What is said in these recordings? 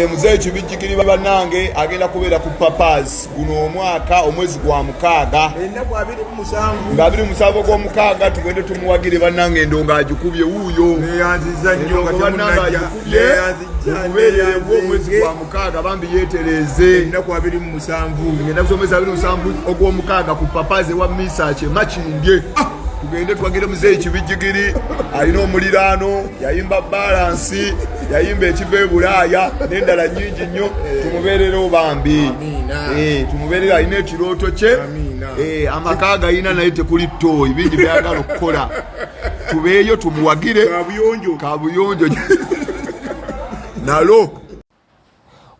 Muzeeyi Kibijjigiri bannange agenda kubeera ku Papa's guno omwaka omwezi gwa mukaaga nga 27 gw'omukaaga tugende tumuwagire bannange endonga agikubye wuuyo bannange agikubye okubeerera omwezi gwa mukaaga bambi yeetereze ennaku 27 ngenda kusomesa 27 ogw'omukaaga ku Papa's ewa Misaache Makindye tugende twagire Muzeeyi Kibijjigiri alina omuliraano yayimba balansi yayimba ekiva e Bulaaya n'endala nnyingi nnyo tumubeerero bambi tumubeerero alina ekirooto kye amaka gayina naye tekuli ttooyi bingi byagala okukola tubeeyo tumuwagire kabuyonjo nalo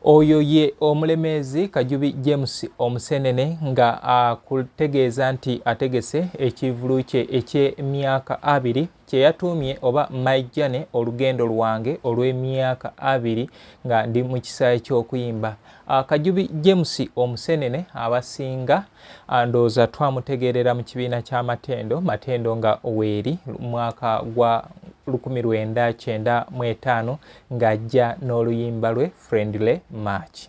oyo ye omulemezi Kajubi James Omusenene nga akutegeeza nti ategese ekivulu kye eky'emyaka 2 kye yatuumye oba Maijane olugendo lwange olw'emyaka 2 nga ndi mu kisaawe ky'okuyimba. Kajubi James Omusenene abasinga ndowooza twamutegeerera mu kibiina Matendo nga weeri mwaka gwa 1995 ng'ajja n'oluyimba lwe Friendly March.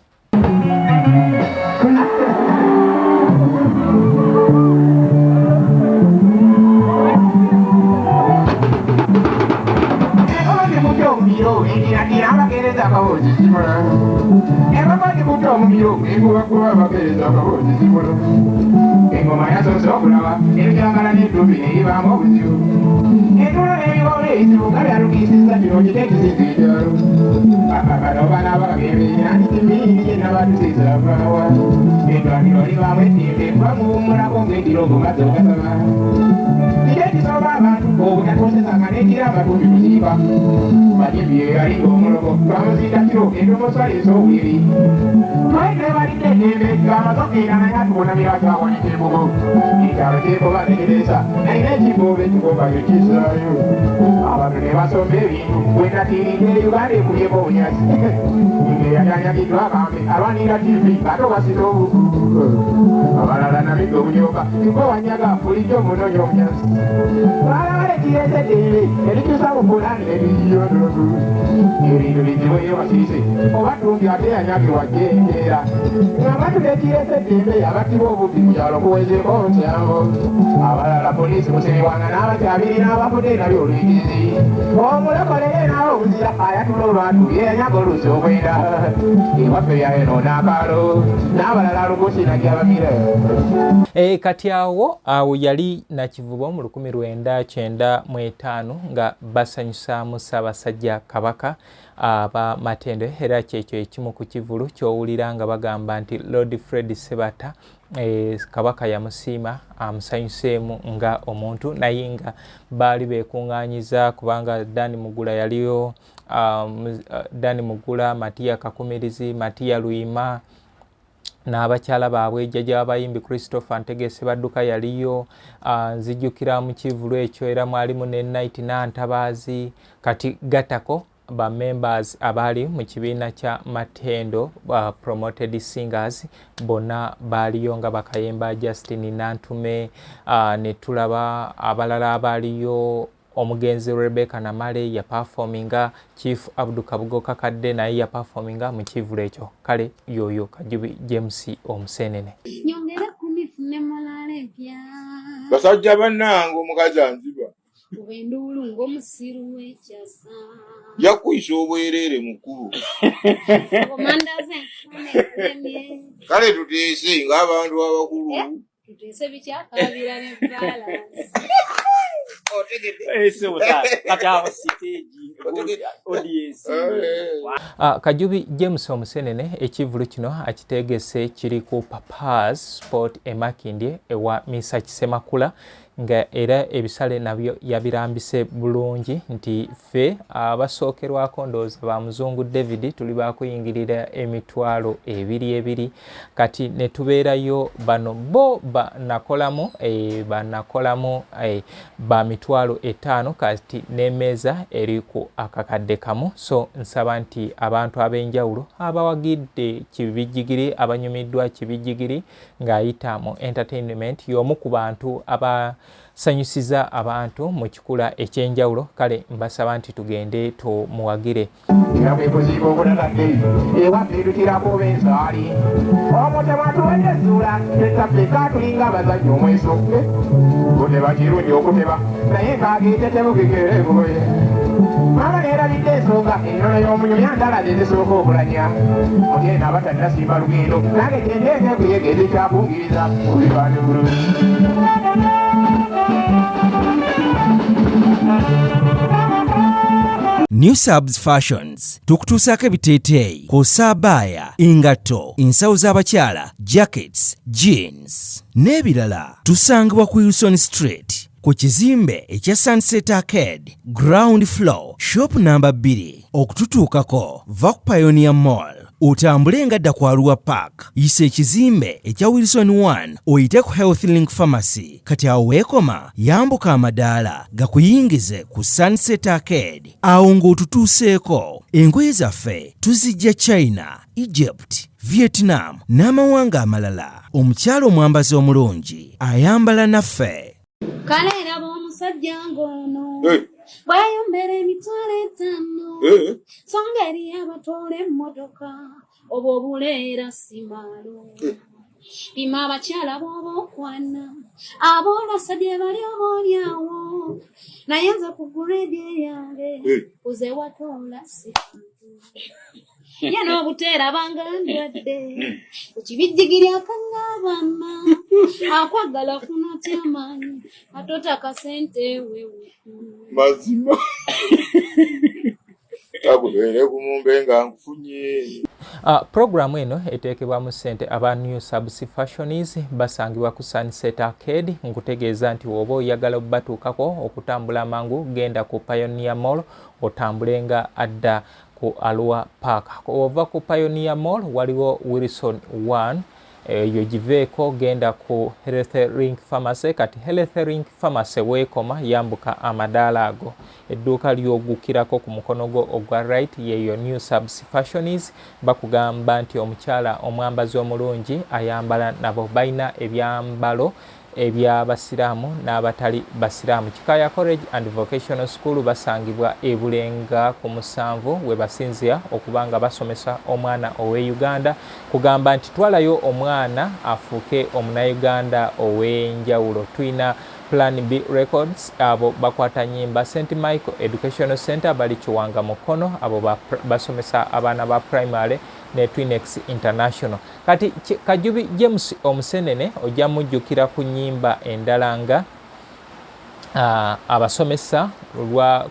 Engoma yasoose okulaba ebyagala n'eddubi ne libaamu obuzibu entulo n'ebibola ebizibuga byalukiisizza kino kiteekisiza ekyalo bakakano banaabagebeera ntitimini gyenna batusiza bulawa eddwaliro libaamu ettimbe bamuwummulako ng'ekirogo mazze ogasaba kiki ekisoba abantu obutatosezanga n'ekira abatumbi kuziiba bajimbi eyalinga omulogo twamuzinda kiro entomuswaliisa obwiri twaite balidde eddembe amazokeera naye atubona byatwawoneka embugo ekyalo kyekoba negereza nalina ekibooba ekikobayo kisaayo abantu ne basomba ebintu bwenatiirinde Uganda ekubyeko obunyasi ngeyajanyagiddwa akambe alwanira tivi ate obasiza obukuku abalala nabidde obunyoka nkowanyaga bulijjo munonya omunyasi balaba lekireze eddembe erikyusa bupulani nebiyondotu ebintu bizibu eyo basiise oba tumbi ate yanyagirwa jenjeera ng'abantu lekireze eddembe abattibwa obubbi mu kyalo kuwezeeko ntyango abalala poliisi musibibwanga n'abakyabiri n'abafudde nabyo oluyigirizi omulokolere nawe obuzira ayatula olwantu yenyaga oluusi obwenda ewaffe byayonoona akaalo n'abalala lugosi nagyabamira. Kati awo yali Nakivubo mu 1995 nga basanyusaamu Ssaabasajja Kabaka aba Matendo era kyekyo ekimu ku kivulu ky'owulira nga bagamba nti Lord Fred Sebata Kabaka yamusiima amusanyuseemu nga omuntu naye nga baali beekuŋŋaanyiza kubanga Dani Mugula yaliyo Dani Mugula, Matiya Kakumirizi, Matiya Luyima n'abakyala baabwe jjajja w'abayimbi Christopher Ntegese Badduka yaliyo nzijjukira mu kivulu ekyo era mwalimu ne Night Nantabaazi kati gatako ba members abali mu kibiina kya Matendo promoted singers bonna baaliyo nga bakayemba Justin Nantume ne tulaba abalala abaliyo omugenzi Rebecca Namale ya performinga Chief Abdul Kabugo Kakadde naye ya performinga mu kivulu ekyo kale yoyo Kajubi James Omusenene nyongera kumifune malale pya basajja bannange omukazi anziba ubendulu ng'omusiru w'ekyasa yakuyisa obwerere mukulu komandaze kale tuteese ng'abantu abakulu tuteese bikyakabira ne balance Kajubi James Omusenene ekivulu kino akitegese kiri ku Papa's Sport e Makindye ewa Misa Kisemakula nga era ebisale nabyo yabirambise bulungi nti ffe abasookerwako ndowooza ba Muzungu David tuli bakuyingirira emitwalo 2 kati ne tubeerayo bano bo banakolamu ba mitwalo 5 kati n'emmeeza eri ku akakadde kamu so nsaba nti abantu ab'enjawulo abawagidde Kibijjigiri abanyumiddwa Kibijjigiri ng'ayita mu entertainment y'omu ku bantu aba sanyusiza abantu mu kikula ekyenjawulo. Kale mbasaba nti tugende tumuwagire. Kuziba obulalage ewapirukirako b'ensaali omutemwa tuwenyezuula tetapeka tulinga abazannyi omwesoke kuteba kirungi okuteba naye ng'ageetetemukekere bugoye mama neerabidde ensonga ennono y'omunyumya ndala zezisooka okulanya mutyeno abatannasimba lugendo nange gyendeege kuyega ezikyakungiriza obibande bulungi. New Subs Fashions tukutuusaako ebiteeteeyi kw'ossa abaya, engatto, ensawo z'abakyala, jackets, jeans n'ebirala. Tusangibwa ku Wilson Street ku kizimbe ekya Sunset Arcade ground floor shop number 2. Okututuukako va ku Pioneer Mall otambule ngadda ku Arua Park, yisa ekizimbe ekya Wilson 1 oyite ku Health Link Pharmacy. Kati awo weekoma yambuka amadaala gakuyingize ku Sunset Arcade. Awo ng'otutuuseeko engoye zaffe tuzijja China, Egypt, Vietnam n'amawanga amalala. Omukyala omwambazi omulungi ayambala naffe. Kale era b'omusajja ng'ono bw'ayombera emitwalo 5 songa eri abatoola emmotoka oba obuleera simaalo. Pima abakyala b'oba okwana ab'olwasajja bali oboolyawo naye nze ku guredi eyange kuze watoola sifantu. Ye n'obuteera banga ndwadde ku kibijjigiri akang'abaana akwagala funa tyamaanyi atota kasente wewe mazima kakubeere kumumbe nga nkufunye. Programu eno eteekebwamu ssente aba New Subs Fashions basangibwa ku Sunset Arcade. Nkutegeeza nti woba oyagala obatuukako okutambula mangu genda ku Pioneer Mall otambule nga adda ku Arua Park. Ova ku Pioneer Mall waliwo Wilson 1 eyo giveeko genda ku Health Link Pharmacy. Kati Health Link Pharmacy weekoma yambuka amadaala ago edduuka ly'ogukirako ku mukono gwo ogwa right yeyo New Subs Fashions. Bakugamba nti omukyala omwambazi omulungi ayambala nabo balina ebyambalo eby'abasiraamu n'abatali basiraamu. Kikaya College and Vocational School basangibwa e Bulenga ku 7 we basinzira okubanga basomesa omwana owe Uganda. Kugamba nti twalayo omwana afuuke omunayuganda ow'enjawulo. Twina Plan B Records abo bakwata nyimba. St. Michael Educational Center bali Kiwanga Mukono abo basomesa abaana ba primary ne Twinex International. Kati Kajubi James Omusenene ojja mujjukira ku nyimba endala nga abasomesa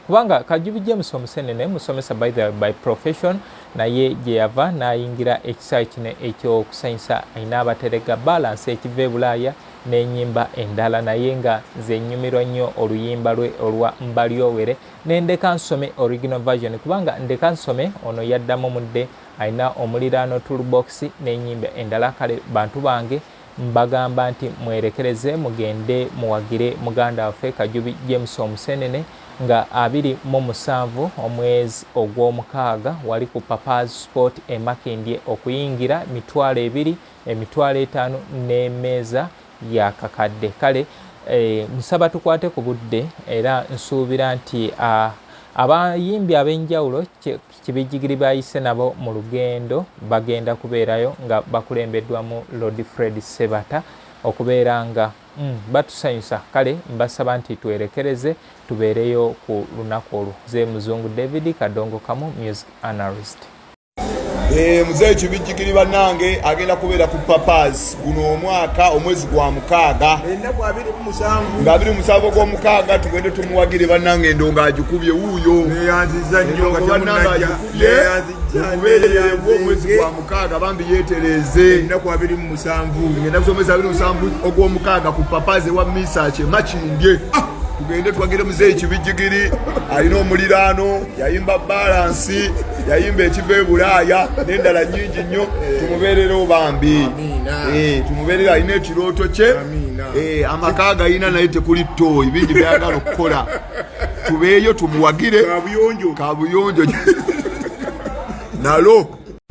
kubanga Kajubi James Omusenene musomesa by profession naye gye yava n'ayingira ekisaawe kino ekyokusanyusa ayina abaterega balance ekiva e Bulaaya n'ennyimba endala naye nga nze nnyumirwa nnyo oluyimba lwe olwa Mbalyowere n'endeka nsome original version kubanga ndeka nsome ono yaddamu mudde ayina omuliraano toolbox n'ennyimba endala. Kale bantu bange mbagamba nti mwerekereze mugende muwagire muganda waffe Kajubi James Omusenene nga 27 omwezi ogw'omukaaga wali ku Papa's Sport e Makindye okuyingira $2,000 $5,000 n'emmeeza ya kakadde. Kale musaba tukwate ku budde era nsuubira nti abayimbi ab'enjawulo kibijjigiri bayise nabo mu lugendo bagenda kubeerayo nga bakulembeddwamu Lord Fred Sebata okubeera nga batusanyusa. Kale mbasaba nti twerekereze tubeereyo ku lunaku olwo. Ze Muzungu David Kadongo Kamu music analyst. Muzeeyi Kibijjigiri bannange agenda kubeera ku Papa's guno omwaka omwezi gwa mukaaga Ennaku 27 nga 27 gw'omukaaga tugende tumuwagire bannange endonga agikubye wuuyo neyanziza nnyo nga bannange agikubye omwezi gwa mukaaga bambi yeetereze. ennaku 27 ngenda kusomesa 27 ogw'omukaaga ku Papa's ewa Misaache Makindye. Tugende twagire Muzeeyi Kibijjigiri alina omuliraano yayimba balance yayimba ekiva e Bulaaya n'endala nnyingi nnyo. Tumubeerero bambi tumubeerero alina ekirooto kye amaka gayina naye tekuli ttooyi bingi byagala okukola. Tubeeyo tumuwagire kabuyonjo nalo.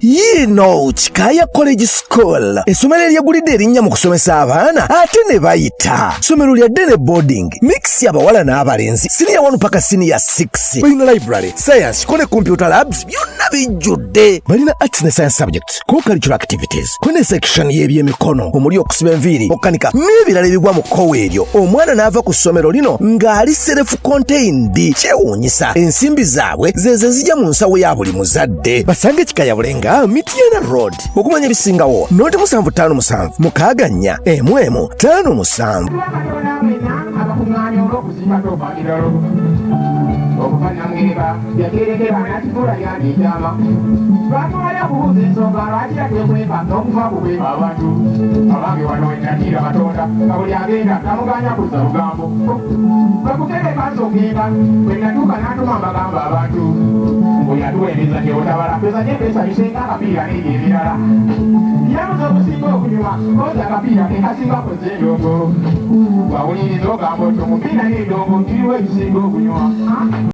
Yino Chikaya College School. Essomero eryagulidde erinnya mu kusomesa abaana ate ne bayita. Ssomero lya ddene boarding. Mix y'abawala n'abalenzi. Senior 1 paka senior 6. Balina library, science, kone computer labs byonna bijjudde. Balina arts ne science subjects, co-curricular activities. Kone section y'ebyemikono, omuli okusiba enviiri, okukanika n'ebirala ebigwa mu kkowe eryo. Omwana n'ava ku ssomero lino ng'ali self-contained. Kyewuunyisa ensimbi zaabwe ze zijja mu nsawo ya buli muzadde. Basange Chikaya Bulenga, Mityana Road. Okumanya ebisingawo, noti 757 mukaganya emwemu 57. Okufanamweba yaterekera n'akikola yandikyama batwala kubuuza ensonga lwaki yatekweka n'okufa kukweka abantu abange wano wenakira Katonda nga buli agenda tamuganya kuzza lugambo bakutereka nsogenda bwenatuuka n'atuma amagamba abantu bwe yatuweereza gyeotabala pesa gyempeesalisenga akapiira n'ebyo ebirala yabuza okusinga okunyuma koza akapiira ke kasinga koza endongo wawuliriza ogamba nti omupiira n'endongo kiriwo ebisinga okunywa